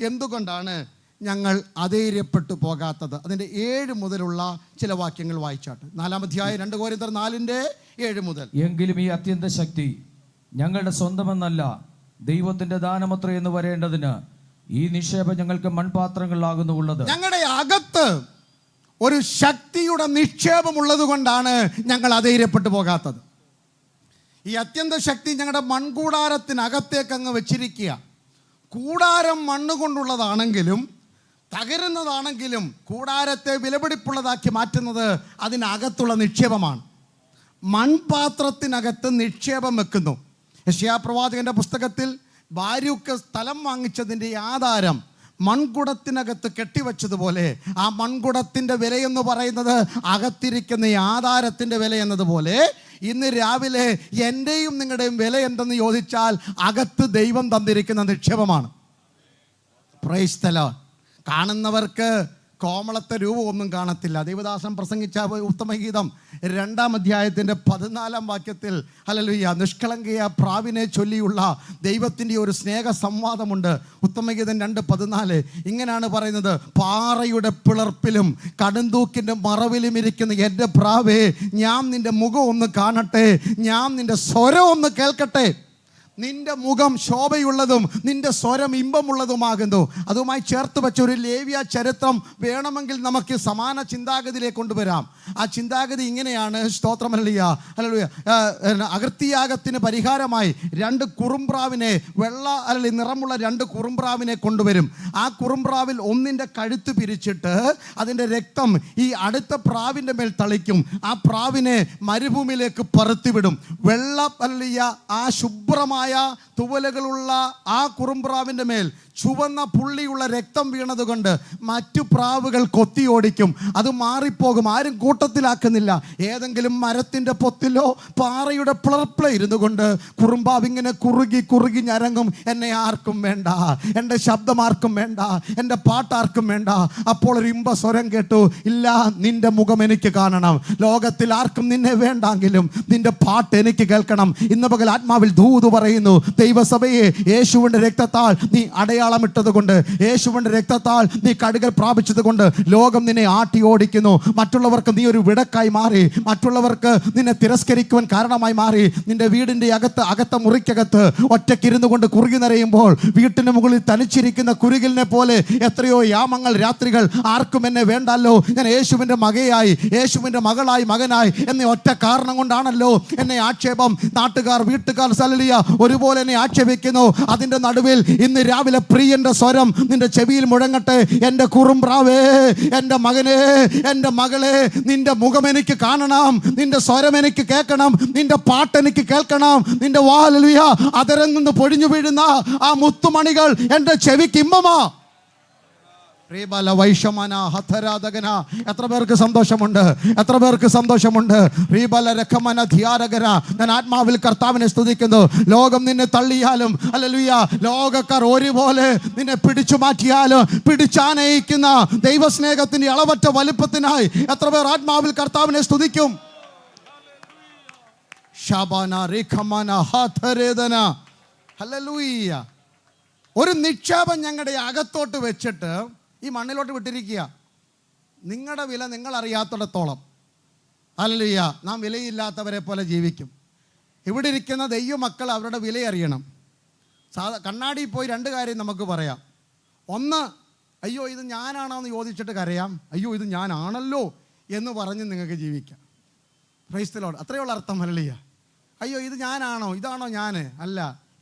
എന്തുകൊണ്ടാണ് ഞങ്ങൾ അധൈര്യപ്പെട്ടു പോകാത്തത്? അതിൻ്റെ 7 മുതലുള്ള ചില വാക്യങ്ങൾ വായിച്ചാട്ട്. 4-ാം അധ്യായം 2 കൊരിന്ത്യർ 4:7 മുതൽ. എങ്കിലും ഈ അത്യന്ത ശക്തി ഞങ്ങളുടെ സ്വന്തമെന്നല്ല, ദൈവത്തിന്റെ ദാനമത്ര എന്ന് വരേണ്ടതിന് ഈ നിക്ഷേപം ഞങ്ങൾക്ക് മൺപാത്രങ്ങളിലാകുന്നു ഉള്ളത്. ഞങ്ങളുടെ അകത്ത് ഒരു ശക്തിയുടെ നിക്ഷേപമുള്ളത് കൊണ്ടാണ് ഞങ്ങൾ അധൈര്യപ്പെട്ടു പോകാത്തത്. ഈ അത്യന്ത ശക്തി ഞങ്ങളുടെ മൺകൂടാരത്തിനകത്തേക്ക് അങ്ങ് വെച്ചിരിക്കുക. കൂടാരം മണ്ണ് കൊണ്ടുള്ളതാണെങ്കിലും തകരുന്നതാണെങ്കിലും കൂടാരത്തെ വിലപിടിപ്പുള്ളതാക്കി മാറ്റുന്നത് അതിനകത്തുള്ള നിക്ഷേപമാണ്. മൺപാത്രത്തിനകത്ത് നിക്ഷേപം വെക്കുന്നു. യെശയ്യാ പ്രവാചകന്റെ പുസ്തകത്തിൽ ബാരൂക്ക് സ്ഥലം വാങ്ങിച്ചതിൻ്റെ ആധാരം മൺകുടത്തിനകത്ത് കെട്ടിവെച്ചതുപോലെ ആ മൺകുടത്തിൻ്റെ വിലയെന്ന് പറയുന്നത് അകത്തിരിക്കുന്ന ഈ ആധാരത്തിൻ്റെ വില എന്നതുപോലെ ഇന്ന് രാവിലെ എൻ്റെയും നിങ്ങളുടെയും വില എന്തെന്ന് ചോദിച്ചാൽ അകത്ത് ദൈവം തന്നിരിക്കുന്ന നിക്ഷേപമാണ്. Price the Lord. കാണുന്നവർക്ക് കോമളത്തെ രൂപമൊന്നും കാണത്തില്ല. ദൈവദാസൻ പ്രസംഗിച്ച ഉത്തമഗീതം 2-ാം അധ്യായത്തിൻ്റെ 14-ാം വാക്യത്തിൽ ഹല്ലേലൂയ, നിഷ്കളങ്കയ പ്രാവിനെ ചൊല്ലിയുള്ള ദൈവത്തിൻ്റെ ഒരു സ്നേഹ സംവാദമുണ്ട്. ഉത്തമഗീതം 2:14 ഇങ്ങനെയാണ് പറയുന്നത്: പാറയുടെ പിളർപ്പിലും കടുന്തൂക്കിൻ്റെ മറവിലും ഇരിക്കുന്ന എൻ്റെ പ്രാവേ, ഞാൻ നിൻ്റെ മുഖം ഒന്ന് കാണട്ടെ, ഞാൻ നിൻ്റെ സ്വരം ഒന്ന് കേൾക്കട്ടെ. നിന്റെ മുഖം ശോഭയുള്ളതും നിന്റെ സ്വരം ഇമ്പമുള്ളതുമാകുന്നു. അതുമായി ചേർത്ത് വെച്ച ഒരു ലേവ്യ ചരിത്രം വേണമെങ്കിൽ നമുക്ക് സമാന ചിന്താഗതിയിലേക്ക് കൊണ്ടുവരാം. ആ ചിന്താഗതി ഇങ്ങനെയാണ്. സ്തോത്രം ഹല്ലേലൂയ, ഹല്ലേലൂയ. അകൃത്യയാഗത്തിന് പരിഹാരമായി 2 കുറുമ്പ്രാവിനെ, നിറമുള്ള 2 കുറുമ്പ്രാവിനെ കൊണ്ടുവരും. ആ കുറുമ്പ്രാവിൽ ഒന്നിൻ്റെ കഴുത്ത് പിരിച്ചിട്ട് അതിൻ്റെ രക്തം ഈ അടുത്ത പ്രാവിൻ്റെ മേൽ തളിക്കും. ആ പ്രാവിനെ മരുഭൂമിയിലേക്ക് പറത്തിവിടും. ആ ശുഭ്രമായ തുവലുകളുള്ള ആ കുറുമ്പ്രാവിൻ്റെ മേൽ ചുവന്ന പുള്ളിയുള്ള രക്തം വീണതുകൊണ്ട് മറ്റു പ്രാവുകൾ കൊത്തിയോടിക്കും. അത് മാറിപ്പോകും. ആരും കൂട്ടത്തിലാക്കുന്നില്ല. ഏതെങ്കിലും മരത്തിൻ്റെ പൊത്തിലോ പാറയുടെ പിളർപ്പിലോ ഇരുന്നു കൊണ്ട് കുറുമ്പാവിങ്ങനെ കുറുകി കുറുകി ഞരങ്ങും. എന്നെ ആർക്കും വേണ്ട, എൻ്റെ ശബ്ദം ആർക്കും വേണ്ട, എൻ്റെ പാട്ടാർക്കും വേണ്ട. അപ്പോൾ ഒരു ഇമ്പ സ്വരം കേട്ടു: ഇല്ല, നിന്റെ മുഖം എനിക്ക് കാണണം. ലോകത്തിൽ ആർക്കും നിന്നെ വേണ്ടെങ്കിലും നിന്റെ പാട്ട് എനിക്ക് കേൾക്കണം. ഇന്ന് പകൽ ആത്മാവിൽ ദൂത് പറയുന്നു: ദൈവസഭയെ, യേശുവിൻ്റെ രക്തത്താൽ നീ അടയാളമിട്ടത് കൊണ്ട്, യേശുവിൻ്റെ രക്തത്താൽ നീ കഴുകൽ പ്രാപിച്ചത് കൊണ്ട് ലോകം നിന്നെ ആട്ടി ഓടിക്കുന്നു. മറ്റുള്ളവർക്ക് നീ ഒരു വിടക്കായി മാറി, മറ്റുള്ളവർക്ക് നിന്നെ തിരസ്കരിക്കുവാൻ കാരണമായി മാറി. നിന്റെ വീടിൻ്റെ അകത്തെ മുറിക്കകത്ത് ഒറ്റയ്ക്കിരുന്നു കൊണ്ട് കുറുകി നിറയുമ്പോൾ വീട്ടിന് മുകളിൽ തനിച്ചിരിക്കുന്ന കുരുകിലിനെ പോലെ എത്രയോ യാമങ്ങൾ, രാത്രികൾ ആർക്കും എന്നെ വേണ്ടല്ലോ, ഞാൻ യേശുവിൻ്റെ മകയായി, യേശുവിൻ്റെ മകളായി, മകനായി എന്ന ഒറ്റ കാരണം കൊണ്ടാണല്ലോ എന്നെ ആക്ഷേപം, നാട്ടുകാർ, വീട്ടുകാർ, ഹല്ലേലൂയ, ഒരുപോലെ എന്നെ ആക്ഷേപിക്കുന്നു. അതിൻ്റെ നടുവിൽ ഇന്ന് രാവിലെ പ്രിയന്റെ സ്വരം നിന്റെ ചെവിയിൽ മുഴങ്ങട്ടെ: എൻ്റെ കുറുമ്പ്രാവേ, എൻ്റെ മകനെ, എൻ്റെ മകളെ, നിന്റെ മുഖം എനിക്ക് കാണണം, നിന്റെ സ്വരം എനിക്ക് കേൾക്കണം, നിന്റെ പാട്ട് എനിക്ക് കേൾക്കണം. നിന്റെ ഹല്ലേലൂയ അതരം നിന്ന് പൊഴിഞ്ഞു വീഴുന്ന ആ മുത്തുമണികൾ എൻ്റെ ചെവിക്ക് ഇമ്പമാ. എത്ര പേർക്ക് സന്തോഷമുണ്ട്? എത്ര പേർക്ക് സന്തോഷമുണ്ട്? ഞാൻ ആത്മാവിൽ കർത്താവിനെ സ്തുതിക്കുന്നു. ലോകം നിന്നെ തള്ളിയാലും, ഹല്ലേലൂയ, ലോകക്കാർ ഒരുപോലെ നിന്നെ പിടിച്ചു മാറ്റിയാലും പിടിച്ചാനയിക്കുന്ന ദൈവസ്നേഹത്തിന്റെ അളവറ്റ വലിപ്പത്തിനായി എത്ര പേർ ആത്മാവിൽ കർത്താവിനെ സ്തുതിക്കും? ഹല്ലേലൂയ. ഒരു നിക്ഷേപം ഞങ്ങളുടെ അകത്തോട്ട് വെച്ചിട്ട് ഈ മണ്ണിലോട്ട് വിട്ടിരിക്കുക. നിങ്ങളുടെ വില നിങ്ങൾ അറിയാത്തിടത്തോളം, ഹല്ലേലൂയ, നാം വിലയില്ലാത്തവരെ പോലെ ജീവിക്കും. ഇവിടെ ഇരിക്കുന്ന ദൈവമക്കൾ അവരുടെ വില അറിയണം. കണ്ണാടിയിൽ പോയി 2 കാര്യം നമുക്ക് പറയാം. ഒന്ന്, അയ്യോ ഇത് ഞാനാണോ എന്ന് ചോദിച്ചിട്ട് കരയാം. അയ്യോ ഇത് ഞാനാണല്ലോ എന്ന് പറഞ്ഞ് നിങ്ങൾക്ക് ജീവിക്കാം. Praise the lord. അത്രയുള്ള അർത്ഥം. ഹല്ലേലൂയ. അയ്യോ ഇത് ഞാനാണോ, ഇതാണോ ഞാൻ? അല്ല,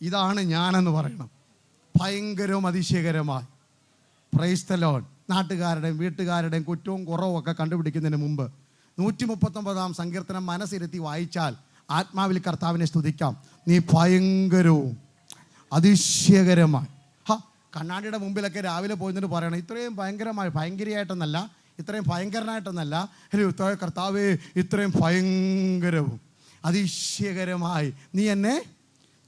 ഇതാണ് ഞാനെന്ന് പറയണം. ഭയങ്കരവും അതിശയകരമായി. Praise the lord. നാട്ടുകാരുടെയും വീട്ടുകാരുടെയും കുറ്റവും കുറവും ഒക്കെ കണ്ടുപിടിക്കുന്നതിന് മുമ്പ് 139-ാം സങ്കീർത്തനം മനസ്സിരുത്തി വായിച്ചാൽ ആത്മാവിൽ കർത്താവിനെ സ്തുതിക്കാം. നീ ഭയങ്കരവും അതിശയകരമായി. കണ്ണാടിയുടെ മുമ്പിലൊക്കെ രാവിലെ പോയിട്ട് പറയണം: ഇത്രയും ഭയങ്കരമായിട്ടൊന്നല്ല, ഇത്രയും ഭയങ്കരനായിട്ടൊന്നല്ല, കർത്താവേ ഇത്രയും ഭയങ്കരവും അതിശയകരമായി നീ എന്നെ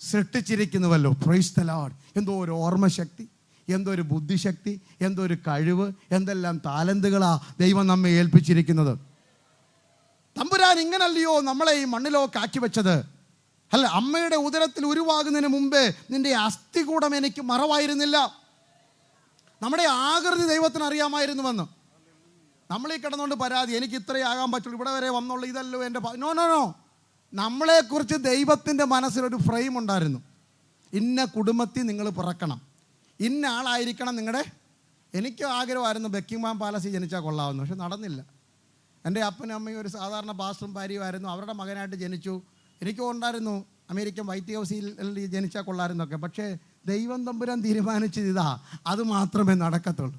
സൃഷ്ടിച്ചിരിക്കുന്നുവല്ലോ. Price the Lord. എന്തോ ഒരു ഓർമ്മശക്തി, എന്തോ ഒരു ബുദ്ധിശക്തി, എന്തോ ഒരു കഴിവ്, എന്തെല്ലാം താലന്തുകളാ ദൈവം നമ്മെ ഏൽപ്പിച്ചിരിക്കുന്നത്. തമ്പുരാൻ ഇങ്ങനല്ലയോ നമ്മളെ ഈ മണ്ണിലൊക്കെ ആക്കി വെച്ചത്? അല്ല, അമ്മയുടെ ഉദരത്തിൽ ഉരുവാകുന്നതിന് മുമ്പേ നിന്റെ അസ്ഥികൂടം എനിക്ക് മറവായിരുന്നില്ല. നമ്മുടെ ആകൃതി ദൈവത്തിന് അറിയാമായിരുന്നുവെന്ന്. നമ്മളീ കിടന്നുകൊണ്ട് പരാതി, എനിക്ക് ഇത്രയേ ആകാൻ പറ്റുള്ളൂ, ഇവിടെ വരെ വന്നുള്ളൂ, ഇതല്ലോ എൻ്റെ നോ നോ നോ. നമ്മളെക്കുറിച്ച് ദൈവത്തിൻ്റെ മനസ്സിലൊരു ഫ്രെയിം ഉണ്ടായിരുന്നു. ഇന്ന കുടുംബത്തിൽ നിങ്ങൾ പിറക്കണം, ഇന്ന ആളായിരിക്കണം നിങ്ങളുടെ. എനിക്ക് ആഗ്രഹമായിരുന്നു ബക്കിംഗ്ഹാം പാലസിൽ ജനിച്ചാൽ കൊള്ളാമെന്ന്, പക്ഷെ നടന്നില്ല. എൻ്റെ അപ്പനും അമ്മയും ഒരു സാധാരണ പാസ്റ്ററും ഭാര്യയുമായിരുന്നു, അവരുടെ മകനായിട്ട് ജനിച്ചു. എനിക്കും ഉണ്ടായിരുന്നു അമേരിക്കൻ വൈറ്റ് ഹൗസിൽ ജനിച്ചാൽ കൊള്ളാമായിരുന്നൊക്കെ. പക്ഷേ ദൈവം തമ്പുരാൻ തീരുമാനിച്ചത് ഇതാ, അത് മാത്രമേ നടക്കത്തുള്ളൂ.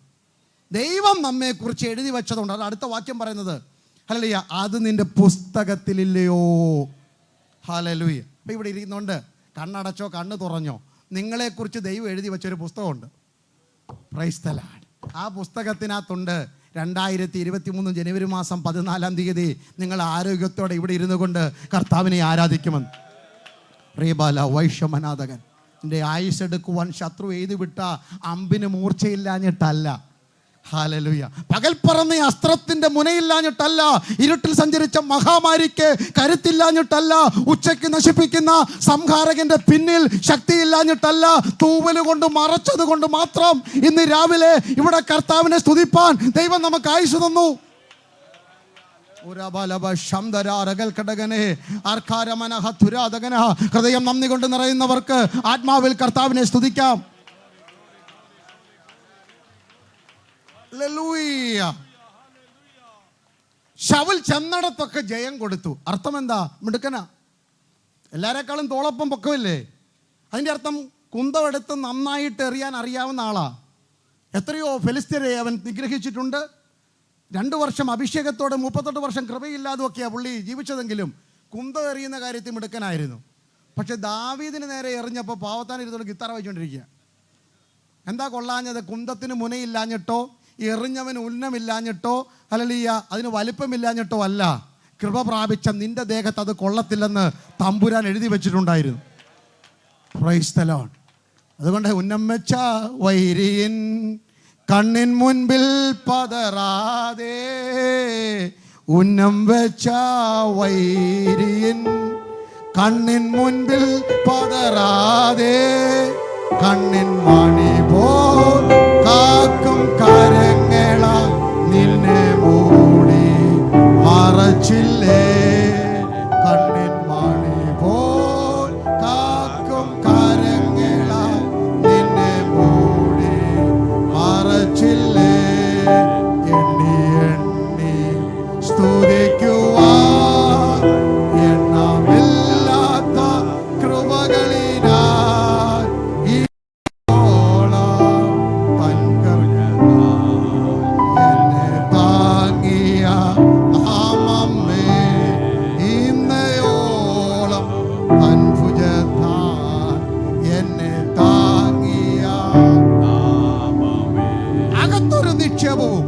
ദൈവം നമ്മെക്കുറിച്ച് എഴുതി വെച്ചതുകൊണ്ട് അത് അടുത്ത വാക്യം പറയുന്നത് ഹല്ലേലൂയ, അത് നിൻ്റെ പുസ്തകത്തിലില്ലയോ. ഹല്ലേലൂയ. അപ്പോൾ ഇവിടെ ഇരിക്കുന്നുണ്ട്, കണ്ണടച്ചോ കണ്ണ് തുറഞ്ഞോ, നിങ്ങളെക്കുറിച്ച് ദൈവം എഴുതി വെച്ചൊരു പുസ്തകമുണ്ട്. Price the Lord. ആ പുസ്തകത്തിനകത്തുണ്ട് 2023 ജനുവരി മാസം 14 തീയതി നിങ്ങൾ ആരോഗ്യത്തോടെ ഇവിടെ ഇരുന്നു കൊണ്ട് കർത്താവിനെ ആരാധിക്കുമെന്ന്. റീബാല വൈഷമനാഥകൻ, എൻ്റെ ആയുസ് എടുക്കുവാൻ ശത്രു എഴുതി വിട്ട അമ്പിന് മൂർച്ചയില്ലാഞ്ഞിട്ടല്ല. ഹല്ലേലൂയ. പകൽ പറന്ന അസ്ത്രത്തിന്റെ മുനയില്ലാഞ്ഞിട്ടല്ല, ഇരുട്ടിൽ സഞ്ചരിച്ച മഹാമാരിക്ക് കരുത്തില്ലാഞ്ഞിട്ടല്ല, ഉച്ചയ്ക്ക് നശിപ്പിക്കുന്ന സംഹാരകന്റെ പിന്നിൽ ശക്തിയില്ലാഞ്ഞിട്ടല്ല, തൂവല് കൊണ്ട് മറച്ചത് കൊണ്ട് മാത്രം ഇന്ന് രാവിലെ ഇവിടെ കർത്താവിനെ സ്തുതിപ്പാൻ ദൈവം നമുക്ക് ആയുസ് തന്നു. ഹൃദയം നന്ദി കൊണ്ട് നിറയുന്നവർക്ക് ആത്മാവിൽ കർത്താവിനെ സ്തുതിക്കാം. ശൗൽ ചെന്നിടത്തൊക്കെ ജയം കൊടുത്തു. അർത്ഥം എന്താ? മിടുക്കനാ, എല്ലാരെക്കാളും തോളപ്പം പൊക്കമില്ലേ. അതിൻ്റെ അർത്ഥം കുന്തമെടുത്ത് നന്നായിട്ട് എറിയാൻ അറിയാവുന്ന ആളാ. എത്രയോ ഫെലിസ്ത്യരെ അവൻ നിഗ്രഹിച്ചിട്ടുണ്ട്. 2 വർഷം അഭിഷേകത്തോടെ 38 വർഷം കൃപയില്ലാതൊക്കെയാണ് പുള്ളി ജീവിച്ചതെങ്കിലും കുന്തം എറിയുന്ന കാര്യത്തിൽ മിടുക്കനായിരുന്നു. പക്ഷെ ദാവീദിന് നേരെ എറിഞ്ഞപ്പോൾ പാവത്താൻ ഇരുന്നോട് ഗിത്താർ വായിച്ചുകൊണ്ടിരിക്കുക. എന്താ കൊള്ളാഞ്ഞത്? കുന്തത്തിന് മുനയില്ലാഞ്ഞിട്ടോ എറിഞ്ഞവന് ഉന്നമില്ലാഞ്ഞിട്ടോ ഹല്ലേലൂയ അതിന് വലിപ്പമില്ലാഞ്ഞിട്ടോ അല്ല, കൃപ പ്രാപിച്ച നിന്റെ ദേഹത്ത് അത് കൊള്ളത്തില്ലെന്ന് തമ്പുരാൻ എഴുതി വെച്ചിട്ടുണ്ടായിരുന്നു. Price the Lord. അതുകൊണ്ട് ഉന്നം വെച്ച വൈരിയൻ കണ്ണിൻ മുൻപിൽ പതറാതെ, ഉന്നം വെച്ച വൈരിയൻ കണ്ണിൻ മുൻപിൽ പതറാതെ, കണ്ണിൻ മണി പോൽ കാക്കും കരങ്ങള നിന്നെ മൂടി മറച്ചില്ലേ. കണ്ണിൻ മണി പോൽ കാക്കും കരങ്ങള നിന്നെ മൂടി മറച്ചില്ലേ. എണ്ണി എണ്ണി സ്തുതിക്കുവാൻ എണ്ണമില്ലാത്ത കൃപകളിനാൽ എന്നെ താങ്ങിയ ആമമ്മേ, ഇന്നയോളം അത്ഭുതത്താൽ എന്നെ താങ്ങിയ അകത്തൊരു നിക്ഷേപവും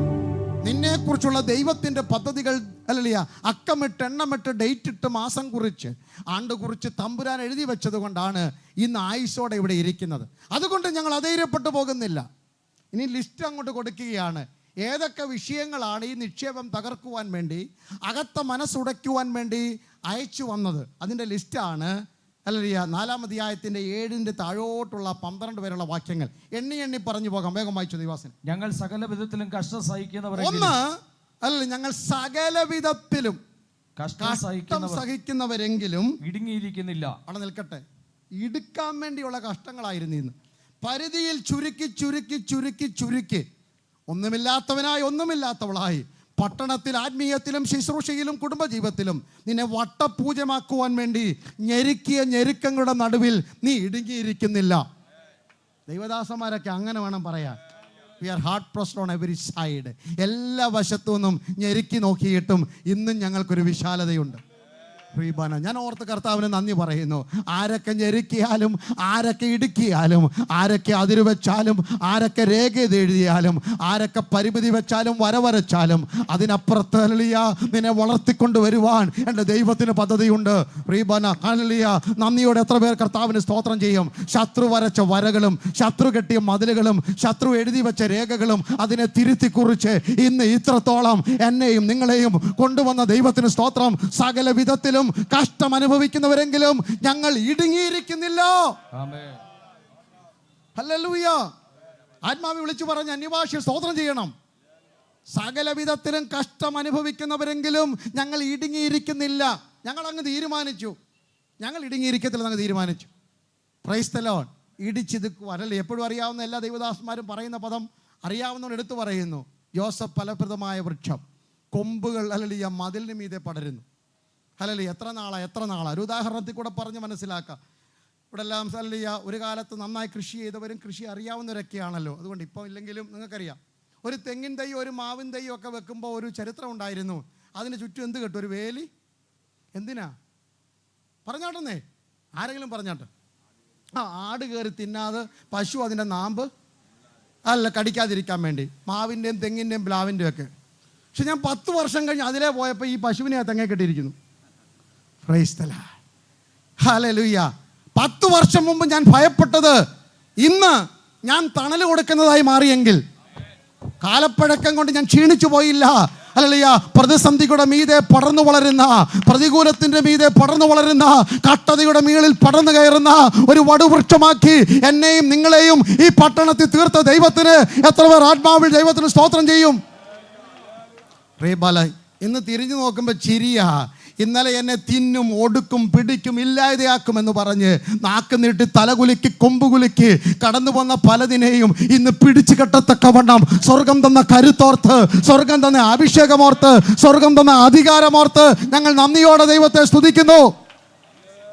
നിന്നെക്കുറിച്ചുള്ള ദൈവത്തിൻ്റെ പദ്ധതികൾ അല്ലല്ല അക്കമിട്ട് എണ്ണമിട്ട് ഡേറ്റ് ഇട്ട് മാസം കുറിച്ച് ആണ്ട് കുറിച്ച് തമ്പുരാൻ എഴുതി വെച്ചത് കൊണ്ടാണ് ഇന്ന് ആയുസ്സോടെ ഇവിടെ ഇരിക്കുന്നത്. അതുകൊണ്ട് ഞങ്ങൾ അധൈര്യപ്പെട്ടു പോകുന്നില്ല. ഇനി ലിസ്റ്റ് അങ്ങോട്ട് കൊടുക്കുകയാണ്. ഏതൊക്കെ വിഷയങ്ങളാണ് ഈ നിക്ഷേപം തകർക്കുവാൻ വേണ്ടി, അകത്ത മനസ്സുടയ്ക്കുവാൻ വേണ്ടി അയച്ചു വന്നത്, അതിൻ്റെ ലിസ്റ്റാണ് അല്ലല്ല 4-ാം അധ്യായത്തിൻ്റെ 7 താഴോട്ടുള്ള 12 വരെയുള്ള വാക്യങ്ങൾ എണ്ണി എണ്ണി പറഞ്ഞു പോകാം. വേഗം വായിച്ചു ദിവാസൻ. ഞങ്ങൾ സകല വിധത്തിലും കഷ്ടം സഹിക്കുന്നവർ. ഒന്ന് അല്ല, ഞങ്ങൾ സകല വിധത്തിലും കഷ്ടം സഹിക്കുന്നവരെങ്കിലും ഇടുങ്ങിയിരിക്കുന്നില്ല. അവിടെ നിൽക്കട്ടെ. ഇടുക്കാൻ വേണ്ടിയുള്ള കഷ്ടങ്ങളായിരുന്നു ഇന്ന്. പരിധിയിൽ ചുരുക്കി ചുരുക്കി ചുരുക്കി ചുരുക്കി ഒന്നുമില്ലാത്തവനായി ഒന്നുമില്ലാത്തവളായി പട്ടണത്തിൽ ആത്മീയത്തിലും ശുശ്രൂഷയിലും കുടുംബജീവിതത്തിലും നിന്നെ വട്ടപൂജമാക്കുവാൻ വേണ്ടി ഞെരുക്കിയ ഞെരുക്കങ്ങളുടെ നടുവിൽ നീ ഇടുങ്ങിയിരിക്കുന്നില്ല. ദൈവദാസന്മാരൊക്കെ അങ്ങനെ വേണം പറയാൻ. We are hard pressed on every side. എല്ലാ വശത്തു നിന്നും ഞെരുക്കി നോക്കിയിട്ടും ഇന്നും ഞങ്ങൾക്കൊരു വിശാലതയുണ്ട്. പ്രീബാന, ഞാൻ ഓർത്ത് കർത്താവിന് നന്ദി പറയുന്നു. ആരൊക്കെ ഞെരുക്കിയാലും, ആരൊക്കെ ഇടുക്കിയാലും, ആരൊക്കെ അതിര് വെച്ചാലും, ആരൊക്കെ രേഖ എഴുതിയാലും, ആരൊക്കെ പരിമിതി വെച്ചാലും വരവരച്ചാലും അതിനപ്പുറത്ത് ഹല്ലേലൂയ നിന്നെ വളർത്തിക്കൊണ്ട് വരുവാൻ എൻ്റെ ദൈവത്തിന് പദ്ധതിയുണ്ട്. പ്രീബാന ഹല്ലേലൂയ. നന്ദിയോടെ എത്ര പേർ കർത്താവിന് സ്തോത്രം ചെയ്യും? ശത്രു വരച്ച വരകളും ശത്രു കെട്ടിയ മതിലുകളും ശത്രു എഴുതി വെച്ച രേഖകളും അതിനെ തിരുത്തി കുറിച്ച് ഇന്ന് ഇത്രത്തോളം എന്നെയും നിങ്ങളെയും കൊണ്ടുവന്ന ദൈവത്തിന് സ്തോത്രം. സകല വിധത്തിലും കഷ്ടം അനുഭവിക്കുന്നവരെങ്കിലും ഞങ്ങൾ ഇടുങ്ങിയിരിക്കുന്നില്ല. ആമേൻ. ഹല്ലേലൂയ. ആത്മാവ് വിളിച്ചു പറഞ്ഞ് അന്യഭാഷയിൽ സ്തോത്രം ചെയ്യണം. സകലവിധത്തിലും കഷ്ടം അനുഭവിക്കുന്നവരെങ്കിലും ഞങ്ങൾ ഇടുങ്ങിയിരിക്കുന്നില്ല. ഞങ്ങൾ അങ്ങ് തീരുമാനിച്ചു, ഞങ്ങൾ ഇടുങ്ങിയിരിക്കത്തില്ലെന്ന് അങ്ങ് തീരുമാനിച്ചു. Price the Lord. ഇടിച്ചിതുക്കുവാനല്ലേ എപ്പോഴും അറിയാവുന്ന എല്ലാ ദൈവദാസന്മാരും പറയുന്ന പദം അറിയാവുന്നവർ എടുത്തു പറയുന്നു. യോസഫ് ഫലപ്രദമായ വൃക്ഷം, കൊമ്പുകൾ ഹല്ലേലൂയ മതിലിന് മീതെ പടരുന്നു. ഹല്ലേലൂയ. എത്ര നാളാ ഒരു ഉദാഹരണത്തിൽ കൂടെ പറഞ്ഞ് മനസ്സിലാക്കാം. ഇവിടെ എല്ലാം ഹല്ലേലൂയ ഒരു കാലത്ത് നന്നായി കൃഷി ചെയ്തവരും കൃഷി അറിയാവുന്നവരൊക്കെയാണല്ലോ. അതുകൊണ്ട് ഇപ്പോൾ ഇല്ലെങ്കിലും നിങ്ങൾക്കറിയാം, ഒരു തെങ്ങിൻ തൈ ഒരു മാവിൻ തൈ ഒക്കെ വെക്കുമ്പോൾ ഒരു ചരിത്രം ഉണ്ടായിരുന്നു. അതിന് ചുറ്റും എന്ത് കേട്ടു? ഒരു വേലി. എന്തിനാ? പറഞ്ഞാട്ടെന്നേ, ആരെങ്കിലും പറഞ്ഞാട്ടെ. ആട് കയറി തിന്നാതെ, പശു അതിൻ്റെ നാമ്പ് കടിക്കാതിരിക്കാൻ വേണ്ടി, മാവിൻ്റെയും തെങ്ങിൻ്റെയും പ്ലാവിൻ്റെയും ഒക്കെ. പക്ഷെ ഞാൻ 10 വർഷം കഴിഞ്ഞ് അതിലേ പോയപ്പോൾ ഈ പശുവിനെ ആ തെങ്ങേ കെട്ടിയിരിക്കുന്നു. Praise the lord. ഹല്ലേലൂയ. 10 വർഷം മുമ്പ് ഞാൻ ഭയപ്പെട്ടത് ഇന്ന് ഞാൻ തണൽ കൊടുക്കുന്നതായി മാറിയെങ്കിൽ, കാലപ്പഴക്കം കൊണ്ട് ഞാൻ ക്ഷീണിച്ചു പോയില്ല. ഹല്ലേലൂയ. പ്രതിസന്ധിയുടെ മീതെ പടർന്നു വളരുന്ന, പ്രതികൂലത്തിന്റെ മീതെ പടർന്നു വളരുന്ന, കട്ടതയുടെ മീളിൽ പടർന്നു കയറുന്ന ഒരു വടുവൃക്ഷമാക്കി എന്നെയും നിങ്ങളെയും ഈ പട്ടണത്തിൽ തീർത്ത ദൈവത്തിന് എത്ര പേർ ആത്മാവിൽ ദൈവത്തിന് സ്തോത്രം ചെയ്യും? ഇന്ന് തിരിഞ്ഞു നോക്കുമ്പോൾ ചിരിയാ. ഇന്നലെ എന്നെ തിന്നും ഒടുക്കും പിടിക്കും ഇല്ലാതെയാക്കുമെന്ന് പറഞ്ഞ് നാക്ക് നീട്ടി തലകുലുക്കി കൊമ്പുകുലുക്കി കടന്നു വന്ന പലതിനെയും ഇന്ന് പിടിച്ചു കെട്ടത്തക്കവണ്ണം സ്വർഗം തന്ന കരുത്തോർത്ത്, സ്വർഗം തന്ന അഭിഷേകമോർത്ത്, സ്വർഗം തന്ന അധികാരമോർത്ത് ഞങ്ങൾ നന്ദിയോടെ ദൈവത്തെ സ്തുതിക്കുന്നു.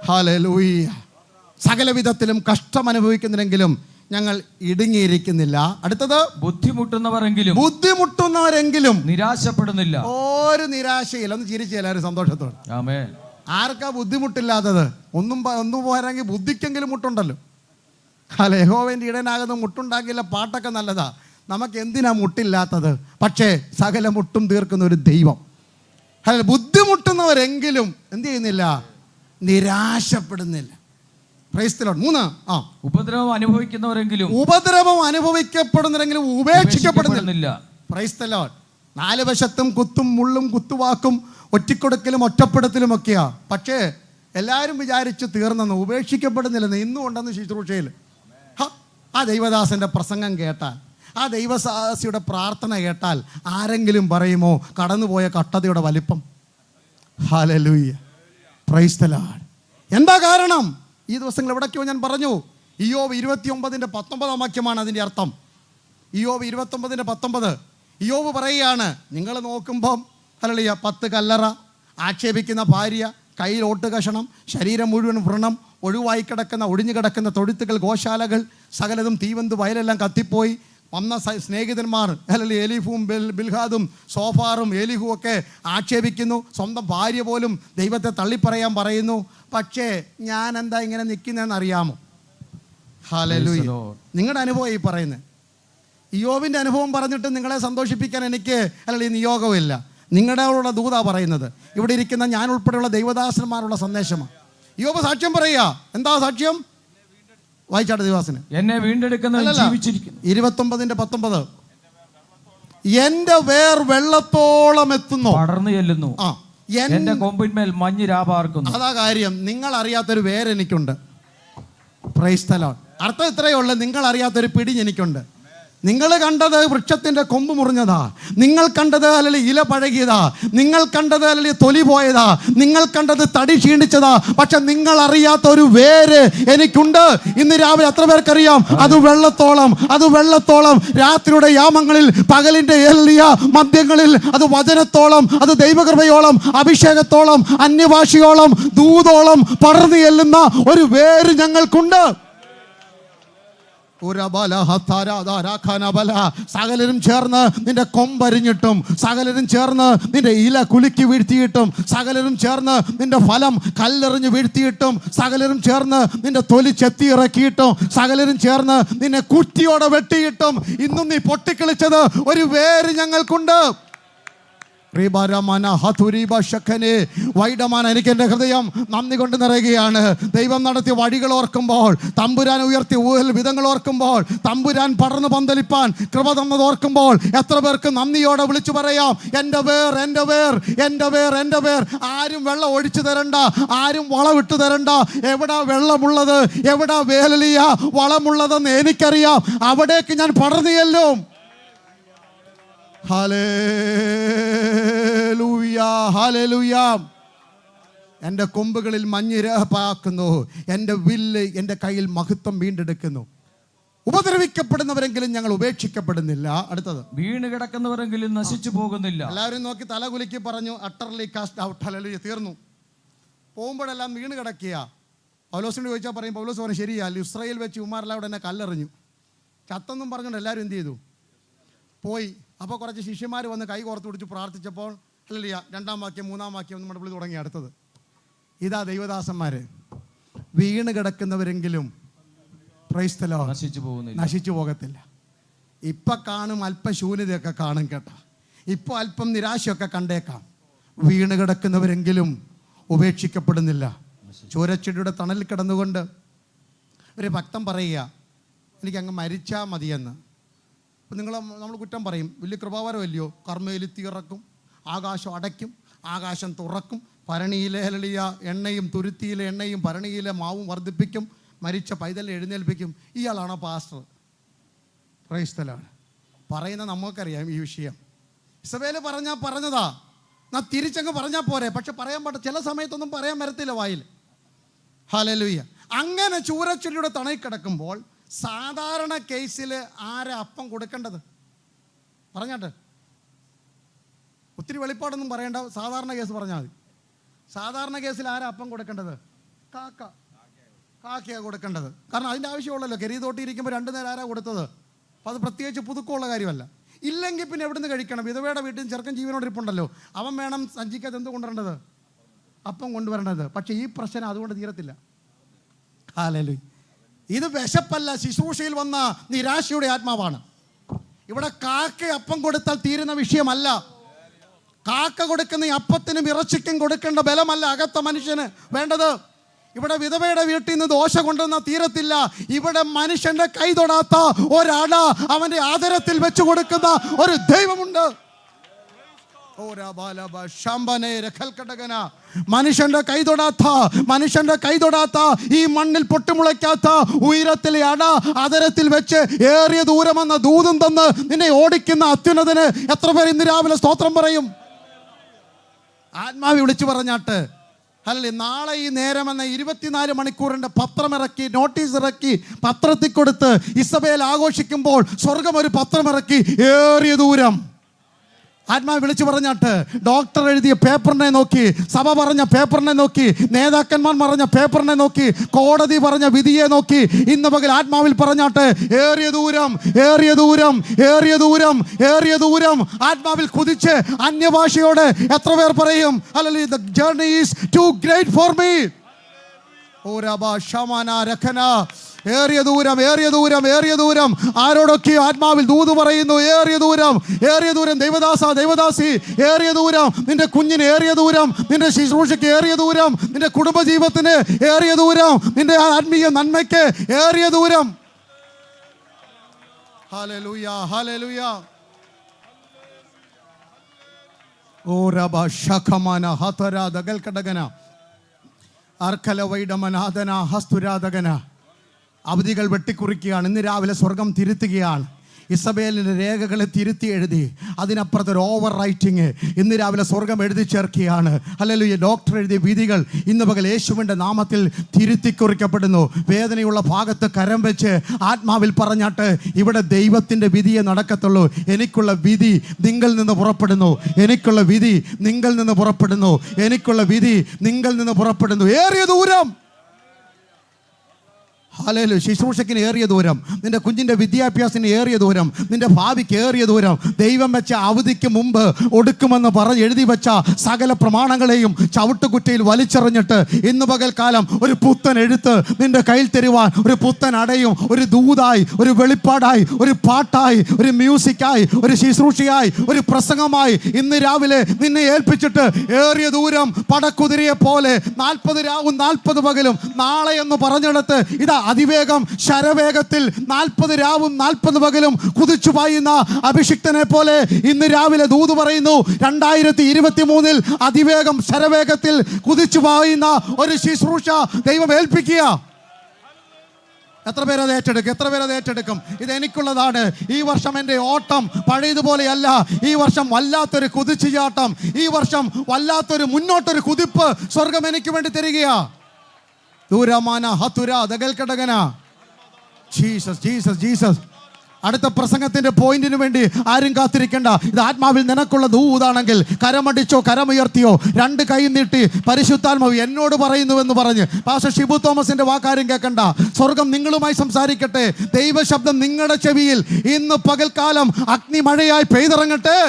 ഹല്ലേലൂയ. സകലവിധത്തിലും കഷ്ടം അനുഭവിക്കുന്നെങ്കിലും ഞങ്ങൾ ഇടുങ്ങിയിരിക്കുന്നില്ല. അടുത്തത്, ബുദ്ധിമുട്ടുന്നവരെങ്കിലും നിരാശപ്പെടുന്നില്ല. ഒരു നിരാശയില്ല. ഒന്ന് ചിരിച്ചു എല്ലാവരും സന്തോഷത്തോടെ. ആമേൻ. ആർക്കാ ബുദ്ധിമുട്ടില്ലാത്തത്? ഒന്നും പോരെങ്കിൽ ബുദ്ധിക്കെങ്കിലും മുട്ടുണ്ടല്ലോ. യഹോവയുടെ ഇടയനാകുന്ന മുട്ടുണ്ടാക്കില്ല. പാട്ടൊക്കെ നല്ലതാ. നമുക്ക് എന്തിനാ മുട്ടില്ലാത്തത്? പക്ഷേ സകല മുട്ടും തീർക്കുന്ന ഒരു ദൈവം. ബുദ്ധിമുട്ടുന്നവരെങ്കിലും എന്ത് ചെയ്യുന്നില്ല? നിരാശപ്പെടുന്നില്ല. Price the lord. 3, ഉപദ്രവം അനുഭവിക്കുന്നവരെങ്കിലും ഉപേക്ഷിക്കപ്പെടുന്നില്ല. Praise the lord. 4 വശത്തും കുത്തും മുള്ളും കുത്തുവാക്കും ഒറ്റിക്കൊടുക്കലും ഒറ്റപ്പെടുത്തലും ഒക്കെയാ. പക്ഷേ എല്ലാവരും വിചാരിച്ച് തീർന്നെന്ന്, ഉപേക്ഷിക്കപ്പെടുന്നില്ലെന്ന് ഇന്നും ഉണ്ടെന്ന് ശുശ്രൂഷയിൽ. ആ ദൈവദാസന്റെ പ്രസംഗം കേട്ടാൽ, ആ ദൈവദാസിയുടെ പ്രാർത്ഥന കേട്ടാൽ ആരെങ്കിലും പറയുമോ കടന്നുപോയ കട്ടതയുടെ വലിപ്പം? ഹല്ലേലൂയ. Price the Lord. എന്താ കാരണം? ഈ ദിവസങ്ങൾ എവിടേക്കോ ഞാൻ പറഞ്ഞു. ഇയ്യോബ് 29:19 വാക്യമാണ് അതിൻ്റെ അർത്ഥം. ഇയ്യോബ് 29:19. ഇയ്യോബ് പറയുകയാണ്, നിങ്ങൾ നോക്കുമ്പം ഹല്ലേലൂയ 10 കല്ലറ, ആക്ഷേപിക്കുന്ന ഭാര്യ, കയ്യിൽ ഓട്ടുകഷണം, ശരീരം മുഴുവൻ വ്രണം, ഒഴിവായി കിടക്കുന്ന ഒടിഞ്ഞു കിടക്കുന്ന തൊഴുത്തുകൾ, ഗോശാലകൾ, സകലതും തീവന്ത്, വയലെല്ലാം കത്തിപ്പോയി. വന്ന സ്നേഹിതന്മാർ ഹല്ലേലൂയ എലീഫും ബിൽഹാദും സോഫാറും എലിഹും ഒക്കെ ആക്ഷേപിക്കുന്നു. സ്വന്തം ഭാര്യ പോലും ദൈവത്തെ തള്ളിപ്പറയാൻ പറയുന്നു. പക്ഷേ ഞാൻ എന്താ ഇങ്ങനെ നിൽക്കുന്നതെന്ന് അറിയാമോ? ഹല്ലേലൂയ. നിങ്ങളുടെ അനുഭവം ഈ പറയുന്നത്. ഇയ്യോബിൻ്റെ അനുഭവം പറഞ്ഞിട്ട് നിങ്ങളെ സന്തോഷിപ്പിക്കാൻ എനിക്ക് അല്ലെങ്കിൽ നിയോഗമില്ല. നിങ്ങളുടെ ദൂതാ പറയുന്നത്. ഇവിടെ ഇരിക്കുന്ന ഞാൻ ഉൾപ്പെടെയുള്ള ദൈവദാസന്മാരുള്ള സന്ദേശമാണ്. ഇയ്യോബ് സാക്ഷ്യം പറയുക. എന്താ സാക്ഷ്യം? വായിച്ചാട്ട് ദിവസന്. എന്നെ വീണ്ടെടുക്കുന്ന 29:19. എന്റെ വേർ വെള്ളത്തോളം എത്തുന്നു, പടർന്നു ചെല്ലുന്നു, എന്റെ കൊമ്പിന്മേൽ മഞ്ഞ് രാപാർക്കുന്നു. അതാ കാര്യം. നിങ്ങൾ അറിയാത്തൊരു വേര് എനിക്കുണ്ട്. Price the Lord. അർത്ഥം ഇത്രയേ ഉള്ളൂ. നിങ്ങൾ അറിയാത്തൊരു പിടി എനിക്കുണ്ട്. നിങ്ങൾ കണ്ടത് വൃക്ഷത്തിന്റെ കൊമ്പ് മുറിഞ്ഞതാ, നിങ്ങൾ കണ്ടത് അല്ലെങ്കിൽ ഇല പഴകിയതാ, നിങ്ങൾ കണ്ടത് അല്ലെങ്കിൽ തൊലി പോയതാ, നിങ്ങൾ കണ്ടത് തടി ക്ഷീണിച്ചതാ. പക്ഷെ നിങ്ങൾ അറിയാത്ത ഒരു വേര് എനിക്കുണ്ട്. ഇന്ന് രാവിലെ എത്ര പേർക്കറിയാം? അത് വെള്ളത്തോളം രാത്രിയുടെ യാമങ്ങളിൽ, പകലിന്റെ മധ്യങ്ങളിൽ, അത് വചനത്തോളം, അത് ദൈവകൃപയോളം, അഭിഷേകത്തോളം, അന്യഭാഷയോളം, ദൂതോളം പടർന്നു ചെല്ലുന്ന ഒരു വേര് ഞങ്ങൾക്കുണ്ട്. സകലരും ചേർന്ന് നിന്റെ കൊമ്പരിഞ്ഞിട്ടും, സകലരും ചേർന്ന് നിന്റെ ഇല കുലുക്കി വീഴ്ത്തിയിട്ടും, സകലരും ചേർന്ന് നിന്റെ ഫലം കല്ലെറിഞ്ഞ് വീഴ്ത്തിയിട്ടും, സകലരും ചേർന്ന് നിന്റെ തൊലി ചെത്തി ഇറക്കിയിട്ടും, സകലരും ചേർന്ന് നിന്നെ കുറ്റിയോടെ വെട്ടിയിട്ടും, ഇന്നും നീ പൊട്ടിക്കളിച്ചത് ഒരു വേര് ഞങ്ങൾക്കുണ്ട്. എനിക്ക് എൻ്റെ ഹൃദയം നന്ദി കൊണ്ട് നിറയുകയാണ്. ദൈവം നടത്തിയ വഴികൾ ഓർക്കുമ്പോൾ, തമ്പുരാൻ ഉയർത്തിയ വിധങ്ങൾ ഓർക്കുമ്പോൾ, തമ്പുരാൻ പടർന്നു പന്തലിപ്പാൻ കൃപ തന്നത് ഓർക്കുമ്പോൾ എത്ര പേർക്ക് നന്ദിയോടെ വിളിച്ചു പറയാം, എൻ്റെ പേർ, എൻ്റെ പേർ, എൻ്റെ പേർ, എൻ്റെ പേർ. ആരും വെള്ളം ഒഴിച്ചു തരണ്ട, ആരും വളമിട്ട് തരണ്ട. എവിടാ വെള്ളമുള്ളത്, എവിടാ വേലലിയ വളമുള്ളതെന്ന് എനിക്കറിയാം. അവിടേക്ക് ഞാൻ പടർന്നു ചെല്ലും. Hallelujah, hallelujah. എൻ്റെ കൊമ്പുകളിൽ മഞ്ഞ് രഹപ്പാക്കുന്നു, എൻ്റെ വില്ല് എൻ്റെ കയ്യിൽ മഹത്വം വീണ്ടെടുക്കുന്നു. ഉപദ്രവിക്കപ്പെടുന്നവരെങ്കിലും ഞങ്ങൾ ഉപേക്ഷിക്കപ്പെടുന്നില്ല. അടുത്തത്, വീണ് കിടക്കുന്നവരെങ്കിലും നശിച്ചു പോകുന്നില്ല. എല്ലാവരും നോക്കി തലകുലുക്കി പറഞ്ഞു, അട്ടർലി കാസ്റ്റ് ഔട്ട്. ഹല്ലേലൂയ. തീർന്നു. പോകുമ്പോഴെല്ലാം വീണ് കിടക്കുക. പൗലോസിനോട് ചോദിച്ചാൽ പറയും, പൗലോസ് പറഞ്ഞു, ശരിയാ, ഇസ്രായേൽ വെച്ച് ഉമാരെല്ലാം അവിടെ എന്നെ കല്ലെറിഞ്ഞു. ചത്തെന്നും പറഞ്ഞുകൊണ്ട് എല്ലാവരും എന്ത് ചെയ്തു? പോയി. അപ്പോൾ കുറച്ച് ശിഷ്യന്മാർ വന്ന് കൈ കോർത്ത് പിടിച്ച് പ്രാർത്ഥിച്ചപ്പോൾ ഹല്ലേലൂയ, 2-ാം വാക്യം 3-ാം വാക്യം നമ്മുടെ വിളി തുടങ്ങി. അടുത്തത്, ഇതാ ദൈവദാസന്മാർ വീണ് കിടക്കുന്നവരെങ്കിലും പ്രൈസ് ദി ലോർഡ് നശിച്ചു പോകത്തില്ല. ഇപ്പം കാണും അല്പം ശൂന്യതയൊക്കെ കാണും കേട്ടോ, ഇപ്പോൾ അല്പം നിരാശയൊക്കെ കണ്ടേക്കാം. വീണ് കിടക്കുന്നവരെങ്കിലും ഉപേക്ഷിക്കപ്പെടുന്നില്ല. ചൂരച്ചെടിയുടെ തണലിൽ കിടന്നുകൊണ്ട് ഒരു ഭക്തൻ പറയുക, എനിക്കങ്ങ് മരിച്ചാൽ മതിയെന്ന്. അപ്പം നമ്മൾ കുറ്റം പറയും, വലിയ കൃപാവരമല്ലയോ, കർമ്മയിൽ തീറക്കും, ആകാശം അടയ്ക്കും, ആകാശം തുറക്കും, ഭരണിയിലെ ഹല്ലേലൂയ എണ്ണയും തുരുത്തിയിലെ എണ്ണയും ഭരണിയിലെ മാവും വർദ്ധിപ്പിക്കും, മരിച്ച പൈതലിനെ എഴുന്നേൽപ്പിക്കും. ഇയാളാണോ പാസ്റ്റർ? Price the Lord. പറയുന്ന നമുക്കറിയാം ഈ വിഷയം. ഇസബേൽ പറഞ്ഞതാ, ഞാൻ തിരിച്ചങ്ങ് പറഞ്ഞാൽ പോരെ, പക്ഷെ പറയാൻ പാടില്ല. ചില സമയത്തൊന്നും പറയാൻ വരത്തില്ല വായിൽ. ഹല്ലേലൂയ. അങ്ങനെ ചൂരച്ചെടിയുടെ തണയിൽ കിടക്കുമ്പോൾ സാധാരണ കേസിൽ ആരാ അപ്പം കൊടുക്കേണ്ടത്? പറഞ്ഞാട്ടെ, ഒത്തിരി വെളിപ്പാടൊന്നും പറയേണ്ട, സാധാരണ കേസ് പറഞ്ഞാൽ മതി. സാധാരണ കേസിൽ ആരാ അപ്പം കൊടുക്കേണ്ടത്? കാക്കയാണ് കൊടുക്കേണ്ടത്. കാരണം അതിൻ്റെ ആവശ്യമുള്ളല്ലോ. കെരീതോട്ടി ഇരിക്കുമ്പോൾ 2 നേരം ആരാ കൊടുത്തത്? അപ്പോൾ അത് പ്രത്യേകിച്ച് പുതുക്കമുള്ള കാര്യമല്ല. ഇല്ലെങ്കിൽ പിന്നെ എവിടുന്ന് കഴിക്കണം? വിധവയുടെ വീട്ടിൽ ചെറുക്കൻ ജീവനോട് ഇരിപ്പുണ്ടല്ലോ, അവൻ വേണം സഞ്ചിക്കകത്ത് എന്ത് കൊണ്ടുവരേണ്ടത്? അപ്പം കൊണ്ടുവരേണ്ടത്. പക്ഷേ ഈ പ്രശ്നം അതുകൊണ്ട് തീരത്തില്ല. ഹല്ലേലൂയ. ഇത് വിശപ്പല്ല, ശുശ്രൂഷയിൽ വന്ന നിരാശയുടെ ആത്മാവാണ്. ഇവിടെ കാക്ക അപ്പം കൊടുത്താൽ തീരുന്ന വിഷയമല്ല. കാക്ക കൊടുക്കുന്ന ഈ അപ്പത്തിനും ഇറച്ചിക്കും കൊടുക്കേണ്ട ബലമല്ല അകത്ത മനുഷ്യന് വേണ്ടത്. ഇവിടെ വിധവയുടെ വീട്ടിൽ നിന്ന് ദോശ കൊണ്ടുവന്ന തീരത്തില്ല. ഇവിടെ മനുഷ്യന്റെ കൈ തൊടാത്ത ഒരട അവന്റെ ആദരത്തിൽ വെച്ച് കൊടുക്കുന്ന ഒരു ദൈവമുണ്ട്. മനുഷ്യന്റെ കൈ തൊടാത്ത ഈ മണ്ണിൽ പൊട്ടിമുളയ്ക്കാത്ത ഉയരത്തിലെ അട ആദരത്തിൽ വെച്ച് ഏറിയ ദൂരമെന്ന ദൂതും തന്ന് നിന്നെ ഓടിക്കുന്ന അത്യുന്നതന് എത്ര പേർ ഇന്ന് രാവിലെ സ്തോത്രം പറയും? ആത്മാവി വിളിച്ചു പറഞ്ഞാട്ട് അല്ലേ, നാളെ ഈ നേരമെന്ന 24 മണിക്കൂറിൻ്റെ പത്രമിറക്കി, നോട്ടീസ് ഇറക്കി, പത്രത്തിൽ കൊടുത്ത് ഇസബേൽ ആഘോഷിക്കുമ്പോൾ സ്വർഗം ഒരു പത്രമിറക്കി, ഏറിയ ദൂരം. ആത്മാവ് വിളിച്ചു പറഞ്ഞാട്ട് ഡോക്ടർ എഴുതിയ പേപ്പറിനെ നോക്കി, സഭ പറഞ്ഞ പേപ്പറിനെ നോക്കി, നേതാക്കന്മാർ പറഞ്ഞ പേപ്പറിനെ നോക്കി, കോടതി പറഞ്ഞ വിധിയെ നോക്കി, ഇന്ന് പകൽ ആത്മാവിൽ പറഞ്ഞാട്ട് ഏറിയ ദൂരം, ഏറിയ ദൂരം, ഏറിയ ദൂരം, ഏറിയ ദൂരം. ആത്മാവിൽ കുതിച്ച് അന്യഭാഷയോട് എത്ര പേർ പറയും, hallelujah, the journey is too great for me. ഓരബാ ശമന രഖന. ഏറിയ ദൂരം, ഏറിയ ദൂരം, ഏറിയ ദൂരം. ആരോടൊക്കെയോ ആത്മാവിൽ ദൂത് പറയുന്നു, ഏറിയ ദൂരം, ഏറിയ ദൂരം. ദൈവദാസി, ഏറിയ ദൂരം. നിന്റെ കുഞ്ഞിന് ഏറിയ ദൂരം, നിന്റെ ശുശ്രൂഷയ്ക്ക് ഏറിയ ദൂരം, നിന്റെ കുടുംബജീവിതത്തിന് ഏറിയ ദൂരം, നിന്റെ ആത്മീയ നന്മയ്ക്ക് ഏറിയ ദൂരം. Hallelujah, hallelujah. ഓരബ ശഖമന ഹതരാദഗൽ കടഗന അർക്കല വൈഡമനാദന ഹസ്തുരാദഗന. അവധികൾ വെട്ടിക്കുറിക്കുകയാണ്. ഇന്ന് രാവിലെ സ്വർഗം തിരുത്തുകയാണ്. ഇസബേലിൻ്റെ രേഖകളെ തിരുത്തി എഴുതി, അതിനപ്പുറത്ത് ഒരു ഓവർ റൈറ്റിങ് ഇന്ന് രാവിലെ സ്വർഗം എഴുതി ചേർക്കുകയാണ്. ഹല്ലേലൂയ. ഡോക്ടർ എഴുതിയ വിധികൾ ഇന്ന് പകൽ യേശുവിൻ്റെ നാമത്തിൽ തിരുത്തി കുറിക്കപ്പെടുന്നു. വേദനയുള്ള ഭാഗത്ത് കരം വെച്ച് ആത്മാവിൽ പറഞ്ഞാട്ട് ഇവിടെ ദൈവത്തിൻ്റെ വിധിയെ നടക്കത്തുള്ളൂ. എനിക്കുള്ള വിധി നിങ്ങൾ നിന്ന് പുറപ്പെടുന്നു, എനിക്കുള്ള വിധി നിങ്ങൾ നിന്ന് പുറപ്പെടുന്നു, എനിക്കുള്ള വിധി നിങ്ങൾ നിന്ന് പുറപ്പെടുന്നു. ഏറിയ ദൂരം. ഹല്ലേലൂയ. ശുശ്രൂഷയ്ക്കിന് ഏറിയ ദൂരം, നിന്റെ കുഞ്ഞിൻ്റെ വിദ്യാഭ്യാസത്തിന് ഏറിയ ദൂരം, നിന്റെ ഭാവിക്ക് ഏറിയ ദൂരം, ദൈവം വെച്ച അവധിക്ക് മുമ്പ് ഒടുക്കുമെന്ന് പറഞ്ഞ് എഴുതി വെച്ച സകല പ്രമാണങ്ങളെയും ചവിട്ടുകുറ്റയിൽ വലിച്ചെറിഞ്ഞിട്ട് ഇന്ന് പകൽക്കാലം ഒരു പുത്തൻ എഴുത്ത് നിന്റെ കയ്യിൽ തരുവാൻ, ഒരു പുത്തൻ അടയും, ഒരു ദൂതായി, ഒരു വെളിപ്പാടായി, ഒരു പാട്ടായി, ഒരു മ്യൂസിക്കായി, ഒരു ശുശ്രൂഷയായി, ഒരു പ്രസംഗമായി ഇന്ന് രാവിലെ നിന്നെ ഏൽപ്പിച്ചിട്ട് ഏറിയ ദൂരം പടക്കുതിരയെ പോലെ 40 രാവും 40 പകലും നാളെ എന്ന് പറഞ്ഞെടുത്ത് ഇതാ അതിവേഗം ശരവേഗത്തിൽ 40 രാവും 40 പകലും കുതിച്ചു പായുന്ന അഭിഷിക്തനെ പോലെ ഇന്ന് രാവിലെ ദൂത് പറയുന്നു. 2023 അതിവേഗം ശരവേഗത്തിൽ കുതിച്ചു പായുന്ന ഒരു ശുശ്രൂഷ ദൈവം ഏൽപ്പിക്കുക. എത്ര പേരത് ഏറ്റെടുക്കും? എത്ര പേരത് ഏറ്റെടുക്കും? ഇത് എനിക്കുള്ളതാണ്. ഈ വർഷം എൻ്റെ ഓട്ടം പഴയതുപോലെയല്ല. ഈ വർഷം വല്ലാത്തൊരു കുതിച്ചുചാട്ടം, ഈ വർഷം വല്ലാത്തൊരു മുന്നോട്ടൊരു കുതിപ്പ് സ്വർഗം എനിക്ക് വേണ്ടി തരികയാ. ദൂരമാന ഹതുര ദഗൽക്കടകന. Jesus Jesus Jesus. അടുത്ത പ്രസംഗത്തിന്റെ പോയിന്റിന് വേണ്ടി ആരും കാത്തിരിക്കേണ്ട. ഇത് ആത്മാവിൽ നിനക്കുള്ള ദൂതാണെങ്കിൽ കരമടിച്ചോ കരമുയർത്തിയോ 2 കൈ നീട്ടി പരിശുദ്ധാത്മാവ് എന്നോട് പറയുന്നുവെന്ന് പറഞ്ഞ് പാസ്റ്റർ ഷിബു തോമസിന്റെ വാക്കാരും കേൾക്കണ്ട. സ്വർഗം നിങ്ങളുമായി സംസാരിക്കട്ടെ. ദൈവശബ്ദം നിങ്ങളുടെ ചെവിയിൽ ഇന്ന് പകൽക്കാലം അഗ്നിമഴയായി പെയ്തിറങ്ങട്ടെ.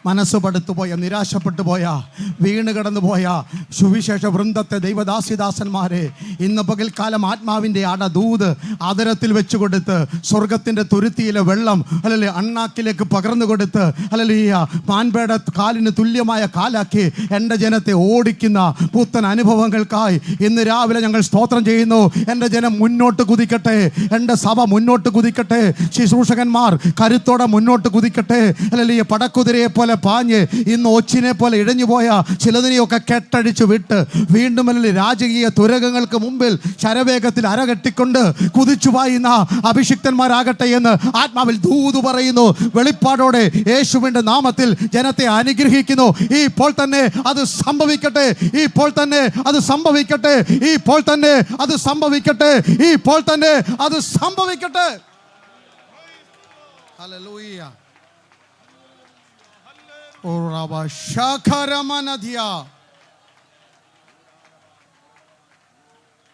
മനസ്സ് പടുത്തുപോയ, നിരാശപ്പെട്ടു പോയ, വീണ് കടന്നു പോയ സുവിശേഷ വൃന്ദത്തെ, ദൈവദാസിദാസന്മാരെ ഇന്ന് പകൽക്കാലം ആത്മാവിൻ്റെ ദൂത് ആദരത്തിൽ വെച്ചു കൊടുത്ത് സ്വർഗത്തിൻ്റെ തുരുത്തിയിലെ വെള്ളം അല്ലല്ലേ അണ്ണാക്കിലേക്ക് പകർന്നു കൊടുത്ത് അല്ലല്ലേ മാൻപേട കാലിന് തുല്യമായ കാലാക്കി എൻ്റെ ജനത്തെ ഓടിക്കുന്ന പുത്തൻ അനുഭവങ്ങൾക്കായി ഇന്ന് രാവിലെ ഞങ്ങൾ സ്തോത്രം ചെയ്യുന്നു. എൻ്റെ ജനം മുന്നോട്ട് കുതിക്കട്ടെ, എൻ്റെ സഭ മുന്നോട്ട് കുതിക്കട്ടെ, ശുശ്രൂഷകന്മാർ കരുത്തോടെ മുന്നോട്ട് കുതിക്കട്ടെ. അല്ലല്ലേ പടക്കുതിരയെ പോലെ പാഞ്ഞ് ഇന്ന് ഒച്ചിനെ പോലെ ഇഴഞ്ഞുപോയ ചിലതിനെയൊക്കെ കെട്ടടിച്ചു വിട്ട് വീണ്ടും രാജകീയ തുരകങ്ങൾക്ക് മുമ്പിൽ ശരവേഗത്തിൽ അരകെട്ടിക്കൊണ്ട് കുതിച്ചു പായുന്ന അഭിഷിക്തന്മാരാകട്ടെ എന്ന് ആത്മാവിൽ ദൂത് പറയുന്നു. വെളിപ്പാടോടെ യേശുവിൻ്റെ നാമത്തിൽ ജനത്തെ അനുഗ്രഹിക്കുന്നു. ഇപ്പോൾ തന്നെ അത് സംഭവിക്കട്ടെ, ഇപ്പോൾ തന്നെ അത് സംഭവിക്കട്ടെ, ഇപ്പോൾ തന്നെ അത് സംഭവിക്കട്ടെ, ഇപ്പോൾ തന്നെ അത് സംഭവിക്കട്ടെ. ഹല്ലേലൂയ.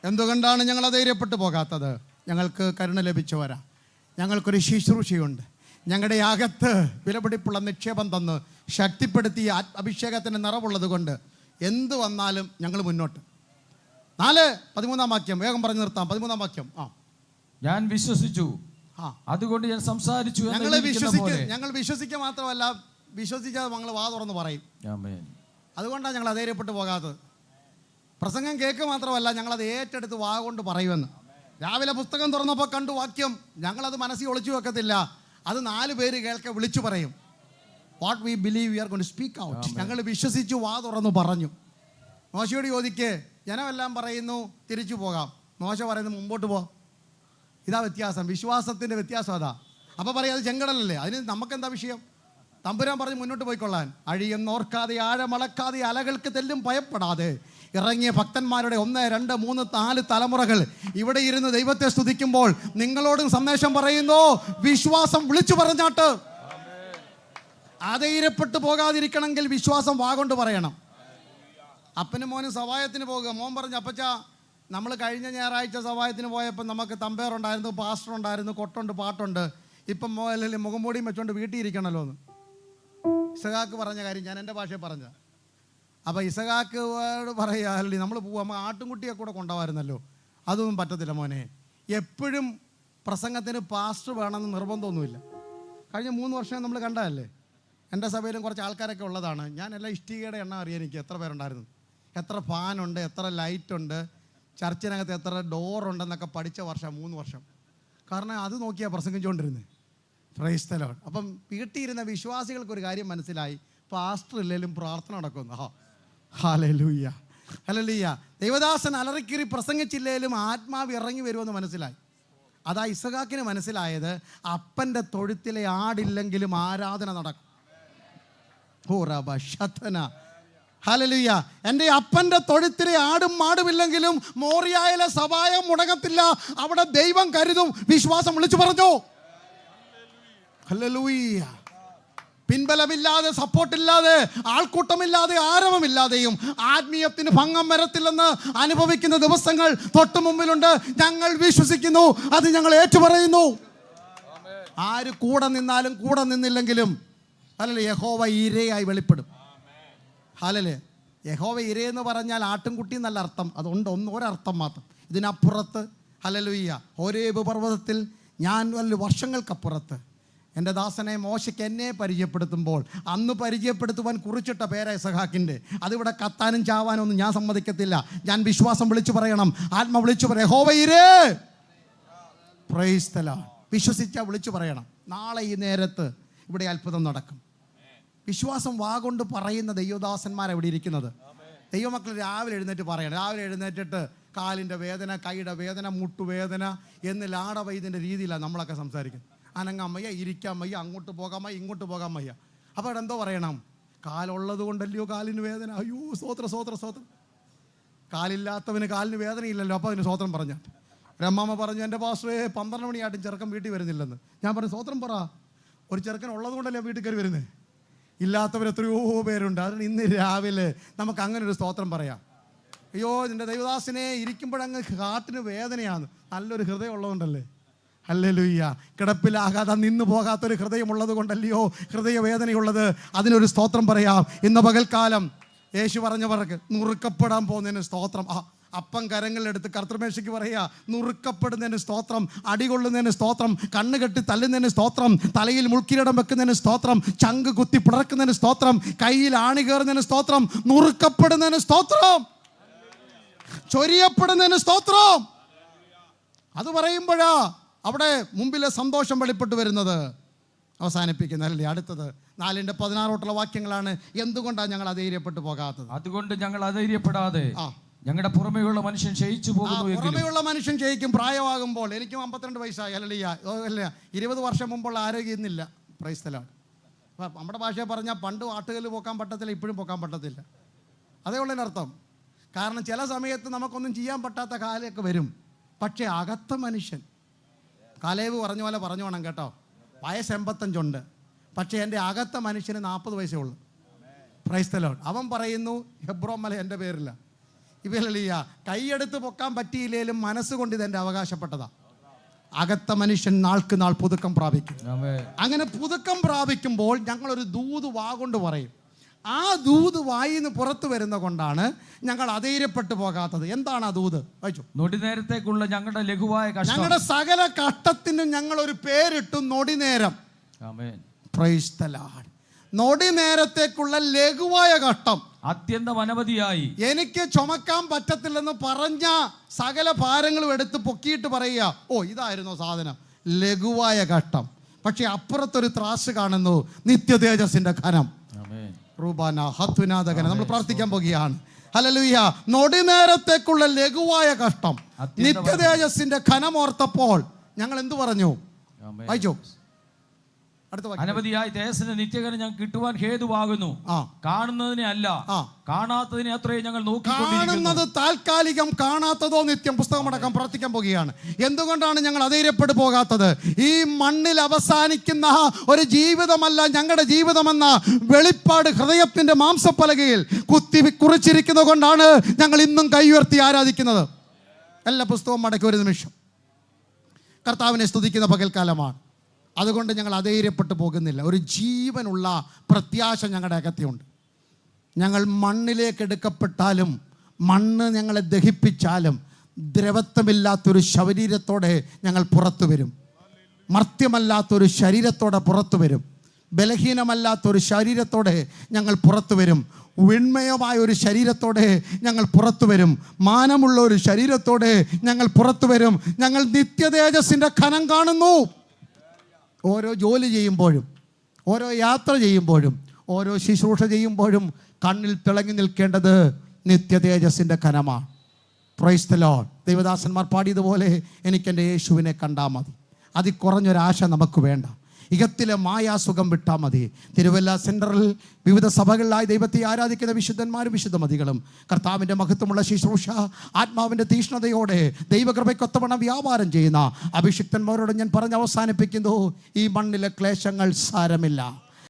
എന്തുകൊണ്ടാണ് ഞങ്ങൾ ധൈര്യപ്പെട്ടു പോകാത്തത്? ഞങ്ങൾക്ക് കരുണ ലഭിച്ചവരാ, ഞങ്ങൾക്കൊരു ശുശ്രൂഷയുണ്ട്. ഞങ്ങളുടെ അകത്ത് വിലപിടിപ്പുള്ള നിക്ഷേപം തന്ന് ശക്തിപ്പെടുത്തിയ അഭിഷേകത്തിന് നിറവുള്ളത് കൊണ്ട് എന്ത് വന്നാലും ഞങ്ങൾ മുന്നോട്ട്. 4:13 വാക്യം വേഗം പറഞ്ഞു നിർത്താം. 13 വാക്യം. ഞാൻ വിശ്വസിച്ചു, അതുകൊണ്ട് ഞാൻ സംസാരിച്ചു. ഞങ്ങൾ വിശ്വസിക്കുക മാത്രമല്ല, വിശ്വസിച്ചാൽ ഞങ്ങൾ വാ തുറന്ന് പറയും. അതുകൊണ്ടാണ് ഞങ്ങൾ അധൈര്യപ്പെട്ടു പോകാത്തത്. പ്രസംഗം കേൾക്ക് മാത്രമല്ല, ഞങ്ങളത് ഏറ്റെടുത്ത് വാ കൊണ്ട് പറയുമെന്ന്. രാവിലെ പുസ്തകം തുറന്നപ്പോൾ കണ്ടു വാക്യം, ഞങ്ങളത് മനസ്സിൽ ഒളിച്ചു വെക്കത്തില്ല. അത് 4 പേര് കേൾക്കെ വിളിച്ചു പറയും. What we believe we are going to speak out. ഞങ്ങൾ വിശ്വസിച്ചു വാ തുറന്ന് പറഞ്ഞു. മോശയോട് ചോദിക്കേ, ജനമെല്ലാം പറയുന്നു തിരിച്ചു പോകാം, മോശ പറയുന്നു മുമ്പോട്ട് പോ. ഇതാ വ്യത്യാസം, വിശ്വാസത്തിൻ്റെ വ്യത്യാസം അതാ. അപ്പോൾ പറയും അത് ചെങ്കടലല്ലേ, അതിന് നമുക്കെന്താ വിഷയം? തമ്പുരാൻ പറഞ്ഞ് മുന്നോട്ട് പോയിക്കൊള്ളാൻ. അഴിയെന്നോർക്കാതെ ആഴമളക്കാതെ അലകൾക്ക് തെല്ലും ഭയപ്പെടാതെ ഇറങ്ങിയ ഭക്തന്മാരുടെ 1, 2, 3, 4 തലമുറകൾ ഇവിടെ ഇരുന്ന് ദൈവത്തെ സ്തുതിക്കുമ്പോൾ നിങ്ങളോടും സന്ദേശം പറയുന്നു. വിശ്വാസം വിളിച്ചു പറഞ്ഞാട്ട്. അധൈര്യപ്പെട്ടു പോകാതിരിക്കണമെങ്കിൽ വിശ്വാസം വാഗൊണ്ട് പറയണം. അപ്പനും മോനും സവായത്തിന് പോകുക. മോൻ പറഞ്ഞു, അപ്പച്ച നമ്മൾ കഴിഞ്ഞ ഞായറാഴ്ച സവായത്തിന് പോയപ്പോൾ നമുക്ക് തമ്പേറുണ്ടായിരുന്നു, പാസ്റ്റർ ഉണ്ടായിരുന്നു, കൊട്ടുണ്ട്, പാട്ടുണ്ട്. ഇപ്പം അല്ലെങ്കിൽ മുഖംമൂടിയും വെച്ചോണ്ട് വീട്ടിൽ ഇരിക്കണമല്ലോ എന്ന് ഇസഹാക്ക് പറഞ്ഞ കാര്യം ഞാൻ എൻ്റെ ഭാഷയിൽ പറഞ്ഞത്. അപ്പോൾ ഇസഹാക്കോട് പറയുക, അല്ലെങ്കിൽ നമ്മൾ പോവുക ആട്ടുംകുട്ടിയെ കൂടെ കൊണ്ടുപോകാമായിരുന്നല്ലോ. അതൊന്നും പറ്റത്തില്ല മോനെ. എപ്പോഴും പ്രസംഗത്തിന് പാസ്റ്റർ വേണമെന്ന് നിർബന്ധമൊന്നുമില്ല. കഴിഞ്ഞ 3 വർഷം നമ്മൾ കണ്ടതല്ലേ. എൻ്റെ സഭയിലും കുറച്ച് ആൾക്കാരൊക്കെ ഉള്ളതാണ്. ഞാൻ എല്ലാ ഇഷ്ടികയുടെ എണ്ണം അറിയാൻ എനിക്ക് എത്ര പേരുണ്ടായിരുന്നു, എത്ര ഫാനുണ്ട്, എത്ര ലൈറ്റുണ്ട്, ചർച്ചിനകത്ത് എത്ര ഡോറുണ്ടെന്നൊക്കെ പഠിച്ച വർഷം 3 വർഷം. കാരണം അത് നോക്കിയാൽ പ്രസംഗിച്ചുകൊണ്ടിരുന്നത്. Price the Lord. അപ്പം വീട്ടിയിരുന്ന വിശ്വാസികൾക്കൊരു കാര്യം മനസ്സിലായി, പാസ്റ്റർ ഇല്ലെങ്കിലും പ്രാർത്ഥന നടക്കുന്നു. Hallelujah hallelujah. ദൈവദാസൻ അലറിക്കീറി പ്രസംഗിച്ചില്ലേലും ആത്മാവ് ഇറങ്ങി വരുമെന്ന് മനസ്സിലായി. അതാ ഇസഹാക്കിന് മനസ്സിലായത്. അപ്പൻ്റെ തൊഴുത്തിലെ ആടില്ലെങ്കിലും ആരാധന നടക്കും. ഹല്ലേലൂയ. എൻ്റെ അപ്പൻ്റെ തൊഴുത്തിലെ ആടും മാടുമില്ലെങ്കിലും മോറിയായിലെ സഭായം മുടങ്ങത്തില്ല. അവിടെ ദൈവം കരുതും. വിശ്വാസം വിളിച്ചു പറഞ്ഞു. ഹല്ലേലൂയ. പിൻബലമില്ലാതെ, സപ്പോർട്ടില്ലാതെ, ആൾക്കൂട്ടമില്ലാതെ, ആരവമില്ലാതെയും ആത്മീയത്തിന് ഭംഗം വരത്തില്ലെന്ന് അനുഭവിക്കുന്ന ദിവസങ്ങൾ തൊട്ടു മുമ്പിലുണ്ട്. ഞങ്ങൾ വിശ്വസിക്കുന്നു, അത് ഞങ്ങൾ ഏറ്റുപറയുന്നു. ആര് കൂടെ നിന്നാലും കൂടെ നിന്നില്ലെങ്കിലും അല്ലല്ലേ യഹോവ ഇരയായി വെളിപ്പെടും. ഹല്ലേലൂയ. യഹോവ ഇരയെന്ന് പറഞ്ഞാൽ ആട്ടിൻകുട്ടി എന്നല്ല അർത്ഥം, അതുണ്ട് ഒരർത്ഥം മാത്രം. ഇതിനപ്പുറത്ത് ഹല്ലേലൂയ, ഹോരേബ് പർവ്വതത്തിൽ ഞാൻ വർഷങ്ങൾക്കപ്പുറത്ത് എൻ്റെ ദാസനെ മോശയ്ക്ക് എന്നെ പരിചയപ്പെടുത്തുമ്പോൾ അന്ന് പരിചയപ്പെടുത്തുവാൻ കുറിച്ചിട്ട പേരാ ഇസഹാക്കിൻ്റെ. അതിവിടെ കത്താനും ചാവാനും ഒന്നും ഞാൻ സമ്മതിക്കത്തില്ല. ഞാൻ വിശ്വാസം വിളിച്ചു പറയണം, ആത്മ വിളിച്ചു പറയാം, യഹോവ ഇരേ, പ്രൈസ് ദി ലോർഡ്. വിശ്വസിച്ചാൽ വിളിച്ചു പറയണം. നാളെ ഈ നേരത്ത് ഇവിടെ അത്ഭുതം നടക്കും. വിശ്വാസം വാഗൊണ്ട് പറയുന്ന ദൈവദാസന്മാർ എവിടെ ഇരിക്കുന്നത്? ദൈവമക്കൾ രാവിലെ എഴുന്നേറ്റ് പറയണം. രാവിലെ എഴുന്നേറ്റിട്ട് കാലിൻ്റെ വേദന, കൈയുടെ വേദന, മുട്ടുവേദന എന്ന് ലാടവൈദ്യൻ്റെ രീതിയിലാണ് നമ്മളൊക്കെ സംസാരിക്കുന്നത്. അനങ്ങാൻ വയ്യ, ഇരിക്കാൻ വയ്യ, അങ്ങോട്ട് പോകാൻ വയ്യ, ഇങ്ങോട്ട് പോകാൻ വയ്യ. അപ്പോൾ അവിടെ എന്തോ പറയണം? കാലുള്ളത് കൊണ്ടല്ലയോ കാലിന് വേദന. അയ്യോ സ്തോത്രം സ്തോത്രം സ്തോത്രം. കാലില്ലാത്തവന് കാലിന് വേദനയില്ലല്ലോ, അപ്പോൾ അതിന് സ്തോത്രം പറഞ്ഞ ഒരമ്മ പറഞ്ഞു, എൻ്റെ പാസ്റ്ററേ 12 മണിയായിട്ടും ചെറുക്കൻ വീട്ടിൽ വരുന്നില്ലെന്ന്. ഞാൻ പറഞ്ഞു, സ്തോത്രം പറ, ഒരു ചെറുക്കൻ ഉള്ളത് കൊണ്ടല്ലേ വീട്ടിൽ കയറി വരുന്നത്. ഇല്ലാത്തവർ എത്രയോ പേരുണ്ട്. അതുകൊണ്ട് ഇന്ന് രാവിലെ നമുക്ക് അങ്ങനെ ഒരു സ്തോത്രം പറയാം. അയ്യോ നിൻ്റെ ദൈവദാസനെ ഇരിക്കുമ്പോഴങ്ങ് ഹാർട്ടിന് വേദനയാണ്. നല്ലൊരു ഹൃദയം ഉള്ളതുകൊണ്ടല്ലേ. ഹല്ലേലൂയ. കിടപ്പിലാകാതെ നിന്ന് പോകാത്തൊരു ഹൃദയമുള്ളത് കൊണ്ടല്ലയോ ഹൃദയവേദനയുള്ളത്. അതിനൊരു സ്തോത്രം പറയാം. ഇന്ന് പകൽക്കാലം യേശു പറഞ്ഞവർക്ക് നുറുക്കപ്പെടാൻ പോകുന്നതിന് സ്തോത്രം. അപ്പം കരങ്ങളിലെടുത്ത് കർത്തൃമേശയ്ക്ക് പറയുക, നുറുക്കപ്പെടുന്നതിന് സ്തോത്രം, അടികൊള്ളുന്നതിന് സ്തോത്രം, കണ്ണ് കെട്ടി തല്ലുന്നതിന് സ്തോത്രം, തലയിൽ മുൾക്കിരീടം വെക്കുന്നതിന് സ്തോത്രം, ചങ്ക് കുത്തി പിളർക്കുന്നതിന് സ്തോത്രം, കയ്യിൽ ആണി കയറുന്നതിന് സ്തോത്രം, നുറുക്കപ്പെടുന്നതിന് സ്തോത്രം, ചൊരിയപ്പെടുന്നതിന് സ്തോത്രം. അത് പറയുമ്പോഴാ അവിടെ മുമ്പിലെ സന്തോഷം വെളിപ്പെട്ടു വരുന്നത്. അവസാനിപ്പിക്കുന്നതല്ലേ അടുത്തത് 4:16 വാക്യങ്ങളാണ്. എന്തുകൊണ്ടാണ് ഞങ്ങൾ അധൈര്യപ്പെട്ടു പോകാത്തത്? അതുകൊണ്ട് ഞങ്ങൾ അധൈര്യപ്പെടാതെ ഞങ്ങളുടെ പുറമേയുള്ള മനുഷ്യൻ ക്ഷയിച്ചു പോകുന്നു. പുറമേയുള്ള മനുഷ്യൻ ക്ഷയിക്കും. പ്രായമാകുമ്പോൾ എനിക്കും 52 വയസ്സായി. അല്ല 20 വർഷം മുമ്പുള്ള ആരോഗ്യം ഇന്നില്ല. Price the Lord. അപ്പം നമ്മുടെ ഭാഷയെ പറഞ്ഞാൽ പണ്ട് ആട്ടുകല്ല് പോക്കാൻ പറ്റത്തില്ല, ഇപ്പോഴും പോക്കാൻ പറ്റത്തില്ല. അതേ ഉള്ളതിനർത്ഥം. കാരണം ചില സമയത്ത് നമുക്കൊന്നും ചെയ്യാൻ പറ്റാത്ത കാലമൊക്കെ വരും. പക്ഷേ അകത്ത മനുഷ്യൻ, കാലേബ് പറഞ്ഞ പോലെ പറഞ്ഞു വേണം കേട്ടോ, വയസ്സ് 85 പക്ഷേ എൻ്റെ അകത്ത മനുഷ്യന് 40 വയസ്സേ ഉള്ളൂ. Price the Lord. അവൻ പറയുന്നു, ഹെബ്രോൻ മല എൻ്റെ പേരില്ല. ഇവലിയ കൈയെടുത്ത് പൊക്കാൻ പറ്റിയില്ലേലും മനസ്സുകൊണ്ട് ഇതെൻ്റെ അവകാശപ്പെട്ടതാ. അകത്ത മനുഷ്യൻ നാൾക്ക് നാൾ പുതുക്കം പ്രാപിക്കും. അങ്ങനെ പുതുക്കം പ്രാപിക്കുമ്പോൾ ഞങ്ങളൊരു ദൂത് വാഗൊണ്ട് പറയും. ആ ദൂത് വായിന്ന് പുറത്തു വരുന്ന കൊണ്ടാണ് ഞങ്ങൾ അധൈര്യപ്പെട്ടു പോകാത്തത്. എന്താണ് ആ ദൂത്? വായിച്ചു. നൊടിനേരത്തേക്കുള്ള ഞങ്ങളുടെ ലഘുവായ കഷ്ടം. ഞങ്ങളുടെ സകല കഷ്ടത്തിനും ഞങ്ങൾ ഒരു പേരിട്ടു, നൊടിനേരം. Praise the lord. നൊടിനേരത്തേക്കുള്ള ലഘുവായ കഷ്ടം. അത്യന്തം അനവധിയായി എനിക്ക് ചുമക്കാൻ പറ്റത്തില്ലെന്ന് പറഞ്ഞ സകല ഭാരങ്ങളും എടുത്ത് പൊക്കിയിട്ട് പറയുക, ഓ ഇതായിരുന്നു സാധനം, ലഘുവായ കഷ്ടം. പക്ഷെ അപ്പുറത്തൊരു ത്രാസ് കാണുന്നു, നിത്യതേജസ്സിന്റെ ഖനം. റൂബാന ഹത്വനാഥകന. നമ്മൾ പ്രാർത്ഥിക്കാൻ പോകുകയാണ്. ഹല്ലേലൂയ. നൊടിനേരത്തേക്കുള്ള ലഘുവായ കഷ്ടം, നിത്യതേജസ്സിന്റെ ഖനമോർത്തപ്പോൾ ഞങ്ങൾ എന്തു പറഞ്ഞു? വായിച്ചോ. അനവധിയായി തേജസ്സിന്റെ നിത്യകനം ഞങ്ങൾ കിട്ടുവാൻ ഹേതുവാകുന്നു. കാണുന്നതിനെ അല്ല, കാണാത്തതിനെ അത്രയും ഞങ്ങൾ നോക്കിക്കൊണ്ടിരിക്കുന്നു. കാണുന്നത് താൽക്കാലികം, കാണാത്തതോ നിത്യം. പുസ്തകമടക്കം പ്രാർത്ഥിക്കാൻ പോകുകയാണ്. എന്തുകൊണ്ടാണ് ഞങ്ങൾ അധൈര്യപ്പെട്ടു പോകാത്തത്? ഈ മണ്ണിൽ അവസാനിക്കുന്ന ഒരു ജീവിതമല്ല ഞങ്ങളുടെ ജീവിതമെന്ന വെളിപ്പാട് ഹൃദയത്തിന്റെ മാംസപ്പലകയിൽ കുത്തി കുറിച്ചിരിക്കുന്നത് കൊണ്ടാണ് ഞങ്ങൾ ഇന്നും കൈ ഉയർത്തി ആരാധിക്കുന്നത്. എല്ലാ പുസ്തകവും മടക്കി ഒരു നിമിഷം കർത്താവിനെ സ്തുതിക്കുന്ന പകൽക്കാലമാണ്. അതുകൊണ്ട് ഞങ്ങൾ അധൈര്യപ്പെട്ടു പോകുന്നില്ല. ഒരു ജീവനുള്ള പ്രത്യാശ ഞങ്ങളുടെ അകത്തുണ്ട്. ഞങ്ങൾ മണ്ണിലേക്ക് എടുക്കപ്പെട്ടാലും, മണ്ണ് ഞങ്ങളെ ദഹിപ്പിച്ചാലും, ദ്രവത്വമില്ലാത്തൊരു ശരീരത്തോടെ ഞങ്ങൾ പുറത്തു വരും. മർത്യമല്ലാത്തൊരു ശരീരത്തോടെ പുറത്തു വരും. ബലഹീനമല്ലാത്തൊരു ശരീരത്തോടെ ഞങ്ങൾ പുറത്തു വരും. വിണ്മയമായ ഒരു ശരീരത്തോടെ ഞങ്ങൾ പുറത്തു വരും. മാനമുള്ള ഒരു ശരീരത്തോടെ ഞങ്ങൾ പുറത്തു വരും. ഞങ്ങൾ നിത്യതേജസ്സിൻ്റെ ഖനം കാണുന്നു. ഓരോ ജോലി ചെയ്യുമ്പോഴും, ഓരോ യാത്ര ചെയ്യുമ്പോഴും, ഓരോ ശുശ്രൂഷ ചെയ്യുമ്പോഴും കണ്ണിൽ തിളങ്ങി നിൽക്കേണ്ടത് നിത്യതേജസ്സിൻ്റെ ഖനമാണ്. Praise the lord. ദൈവദാസന്മാർ പാടിയതുപോലെ എനിക്കെൻ്റെ യേശുവിനെ കണ്ടാൽ മതി. അതിൽ കുറഞ്ഞൊരാശ നമുക്ക് വേണ്ട. ഇകത്തിലെ മായാസുഖം വിട്ടാൽ മതി. തിരുവല്ല സെൻറ്ററിൽ വിവിധ സഭകളിലായി ദൈവത്തെ ആരാധിക്കുന്ന വിശുദ്ധന്മാരും വിശുദ്ധമതികളും കർത്താവിൻ്റെ മഹത്വമുള്ള ശുശ്രൂഷ ആത്മാവിൻ്റെ തീഷ്ണതയോടെ ദൈവകൃപയ്ക്കൊത്തവണ്ണം വ്യാപാരം ചെയ്യുന്ന അഭിഷിക്തന്മാരോട് ഞാൻ പറഞ്ഞ് അവസാനിപ്പിക്കുന്നു, ഈ മണ്ണിലെ ക്ലേശങ്ങൾ സാരമില്ല.